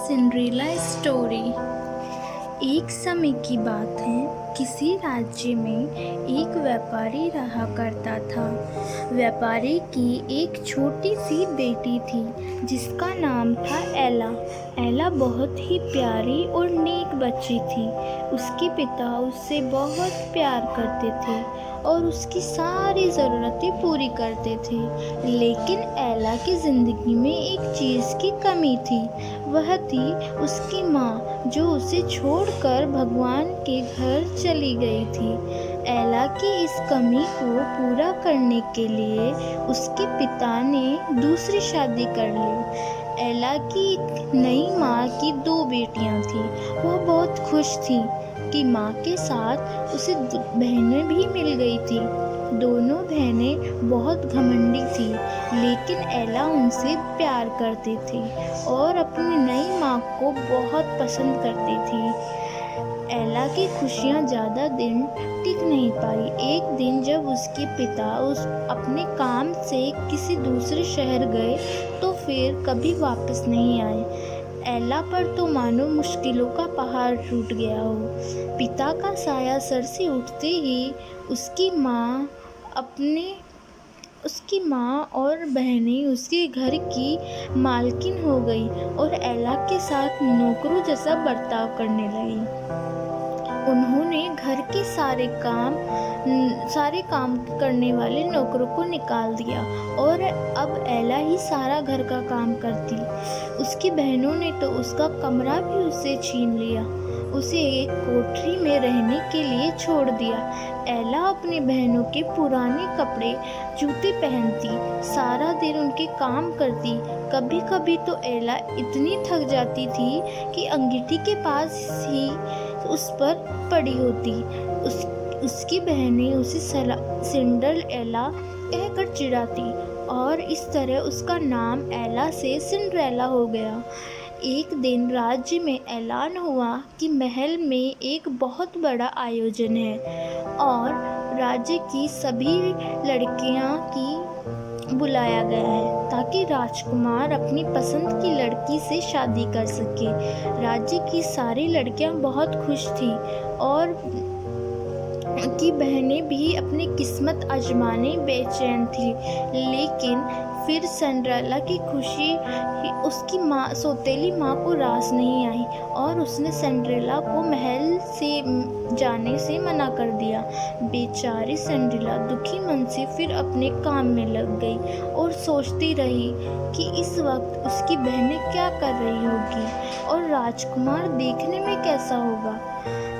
Cinderella story. एक समय की बात है, किसी राज्य में एक व्यापारी रहा करता था। व्यापारी की एक छोटी सी बेटी थी जिसका नाम था एला। एला बहुत ही प्यारी और नेक बच्ची थी। उसके पिता उससे बहुत प्यार करते थे और उसकी सारी ज़रूरतें पूरी करते थे। लेकिन एला की ज़िंदगी में एक चीज़ की कमी थी। वह थी उसकी माँ, जो उसे छोड़कर भगवान के घर चली गई थी। एला की इस कमी को पूरा करने के लिए उसके पिता ने दूसरी शादी कर ली। एला की एक नई माँ की 2 बेटियां थीं। वह बहुत खुश थी कि माँ के साथ उसे बहनें भी मिल गई थी। दोनों बहनें बहुत घमंडी थी, लेकिन एला उनसे प्यार करती थी और अपनी नई माँ को बहुत पसंद करती थी। एला की खुशियाँ ज़्यादा दिन टिक नहीं पाई। एक दिन जब उसके पिता अपने काम से किसी दूसरे शहर गए तो फिर कभी वापस नहीं आए। एला पर तो मानो मुश्किलों का पहाड़ टूट गया हो। पिता का साया सर से उठते ही उसकी माँ और बहनें उसके घर की मालकिन हो गई और एला के साथ नौकरों जैसा बर्ताव करने लगी। उन्होंने घर के सारे काम करने वाले नौकरों को निकाल दिया और अब एला ही सारा घर का काम करती। उसकी बहनों ने तो उसका कमरा भी उससे छीन लिया, उसे एक कोठरी में रहने के लिए छोड़ दिया। एला अपनी बहनों के पुराने कपड़े जूते पहनती, सारा दिन उनके काम करती। कभी कभी तो एला इतनी थक जाती थी कि अंगीठी के पास ही उस पर पड़ी होती। उसकी बहनें उसे सिंड्रेला कहकर चिढ़ाती और इस तरह उसका नाम एला से सिंड्रेला हो गया। एक दिन राज्य में ऐलान हुआ कि महल में एक बहुत बड़ा आयोजन है और राज्य की सभी लड़कियां की बुलाया गया है ताकि राजकुमार अपनी पसंद की लड़की से शादी कर सके। राज्य की सारी लड़कियां बहुत खुश थीं और की बहनें भी अपनी किस्मत आजमाने बेचैन थी। लेकिन फिर सिंड्रेला की खुशी उसकी सौतेली माँ को रास नहीं आई और उसने सिंड्रेला को महल से जाने से मना कर दिया। बेचारी सिंड्रेला दुखी मन से फिर अपने काम में लग गई और सोचती रही कि इस वक्त उसकी बहनें क्या कर रही होगी और राजकुमार देखने में कैसा होगा।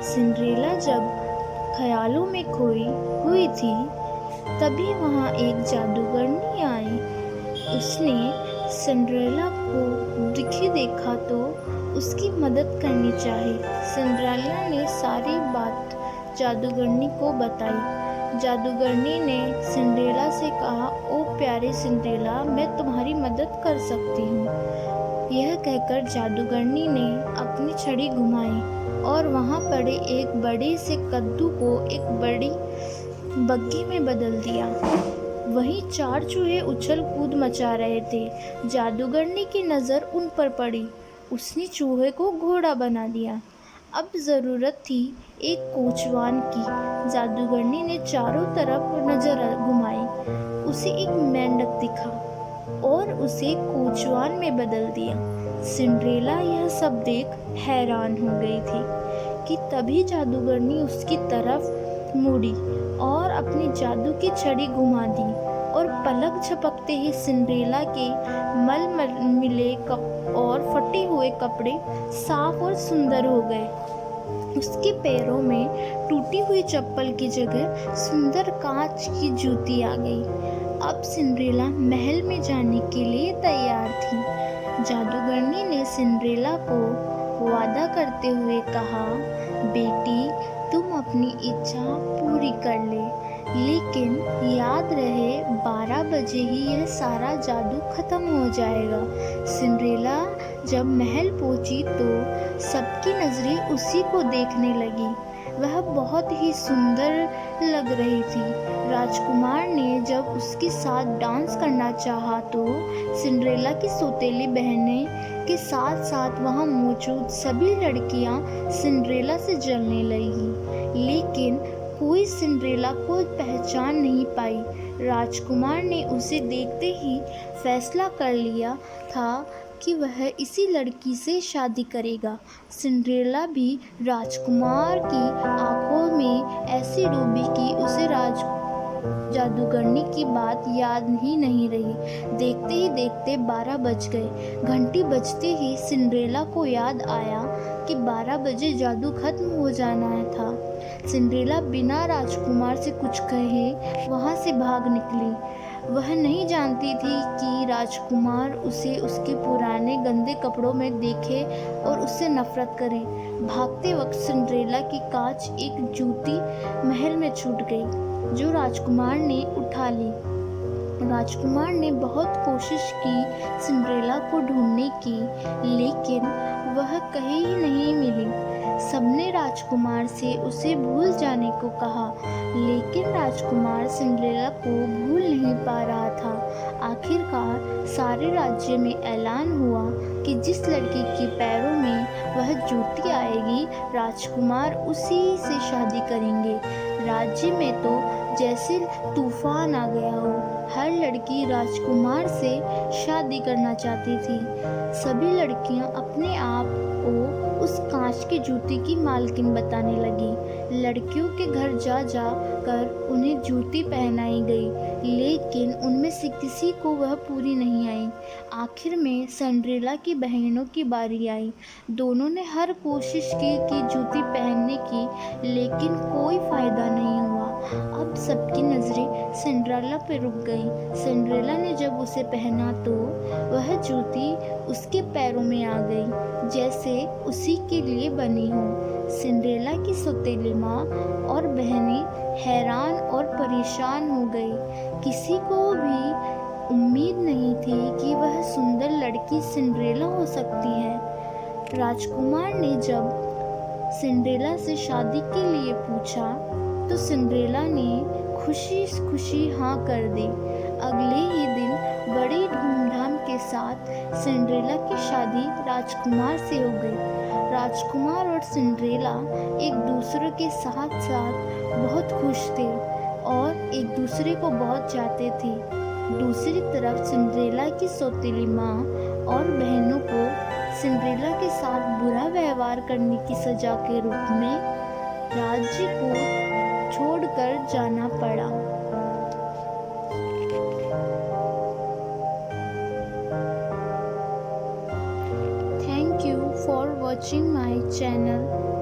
सिंड्रेला जब ख्यालों में खोई हुई थी, तभी वहाँ एक जादूगरनी आई। उसने सिंड्रेला को दुखी देखा तो उसकी मदद करनी चाही। सिंड्रेला ने सारी बात जादूगरनी को बताई। जादूगरनी ने सिंड्रेला से कहा, ओ प्यारे सिंड्रेला, मैं तुम्हारी मदद कर सकती हूँ। यह कहकर जादूगरनी ने अपनी छड़ी घुमाई और वहाँ पड़े एक बड़े से कद्दू को एक बड़ी बग्घी में बदल दिया। वहीं 4 चूहे उछल कूद मचा रहे थे। जादूगरनी की नज़र उन पर पड़ी। उसने चूहे को घोड़ा बना दिया। अब ज़रूरत थी एक कोचवान की। जादूगरनी ने चारों तरफ नज़र घुमाई। उसे एक मेंढक दिखा और उसे कोचवान में बदल दिया। सिंड्रेला यह सब देख हैरान हो गई थी कि तभी जादूगरनी उसकी तरफ मुड़ी और अपनी जादू की छड़ी घुमा दी और पलक झपकते ही सिंड्रेला के मिले और फटे हुए कपड़े साफ और सुंदर हो गए। उसके पैरों में टूटी हुई चप्पल की जगह सुंदर कांच की जूती आ गई। अब सिंड्रेला महल में जाने के लिए तैयार थी। जादूगरनी ने सिंड्रेला को वादा करते हुए कहा, बेटी, तुम अपनी इच्छा पूरी कर ले, लेकिन याद रहे 12 बजे ही यह सारा जादू खत्म हो जाएगा। सिंड्रेला जब महल पहुंची तो सबकी नजरें उसी को देखने लगी। वह बहुत ही सुंदर लग रही थी। राजकुमार ने जब उसके साथ डांस करना चाहा तो सिंड्रेला की सौतेली बहनें के साथ साथ वहाँ मौजूद सभी लड़कियाँ सिंड्रेला से जलने लगी, लेकिन कोई सिंड्रेला को पहचान नहीं पाई। राजकुमार ने उसे देखते ही फैसला कर लिया था कि वह इसी लड़की से शादी करेगा। सिंड्रेला भी राजकुमार की आंखों में ऐसी डूबी कि उसे जादूगरनी की बात याद ही नहीं रही। देखते ही देखते 12 बज गए। घंटी बजते ही सिंड्रेला को याद आया कि 12 बजे जादू खत्म हो जाना था। सिंड्रेला बिना राजकुमार से कुछ कहे वहाँ से भाग निकली। वह नहीं जानती थी कि राजकुमार उसे उसके पुराने गंदे कपड़ों में देखे और उससे नफरत करे। भागते वक्त सिंड्रेला की कांच एक जूती महल में छूट गई, जो राजकुमार ने उठा ली। राजकुमार ने बहुत कोशिश की सिंड्रेला को ढूंढने की, लेकिन वह कहीं नहीं मिली। सबने राजकुमार से उसे भूल जाने को कहा, लेकिन राजकुमार सिंड्रेला को भूल नहीं पा रहा था। आखिरकार सारे राज्य में ऐलान हुआ कि जिस लड़की के पैरों में वह जूती आएगी, राजकुमार उसी से शादी करेंगे। राज्य में तो जैसे तूफान आ गया हो। हर लड़की राजकुमार से शादी करना चाहती थी। सभी लड़कियां अपने आप को उस कांच की जूती की मालकिन बताने लगी। लड़कियों के घर जा जा कर उन्हें जूती पहनाई गई, लेकिन उनमें से किसी को वह पूरी नहीं आई। आखिर में सिंड्रेला की बहनों की बारी आई। दोनों ने हर कोशिश की कि जूती पहनने की, लेकिन कोई फायदा नहीं हुआ। अब सबकी नज़रें सिंड्रेला पर रुक गई। सिंड्रेला ने जब उसे पहना तो वह जूती उसके पैरों में आ गई, जैसे उसी के लिए बनी हो। सिंड्रेला की सौतेली माँ और बहनें हैरान और परेशान हो गई। किसी को भी उम्मीद नहीं थी कि वह सुंदर लड़की सिंड्रेला हो सकती है। राजकुमार ने जब सिंड्रेला से शादी के लिए पूछा तो सिंड्रेला ने खुशी खुशी हाँ कर दी। अगले ही दिन बड़ी धूमधाम के साथ सिंड्रेला की शादी राजकुमार से हो गई। राजकुमार और सिंड्रेला एक दूसरे के साथ साथ बहुत खुश थे और एक दूसरे को बहुत चाहते थे। दूसरी तरफ सिंड्रेला की सौतेली माँ और बहनों को सिंड्रेला के साथ बुरा व्यवहार करने की सजा के रूप में राज्य को छोड़कर जाना पड़ा। Thank you for watching my channel.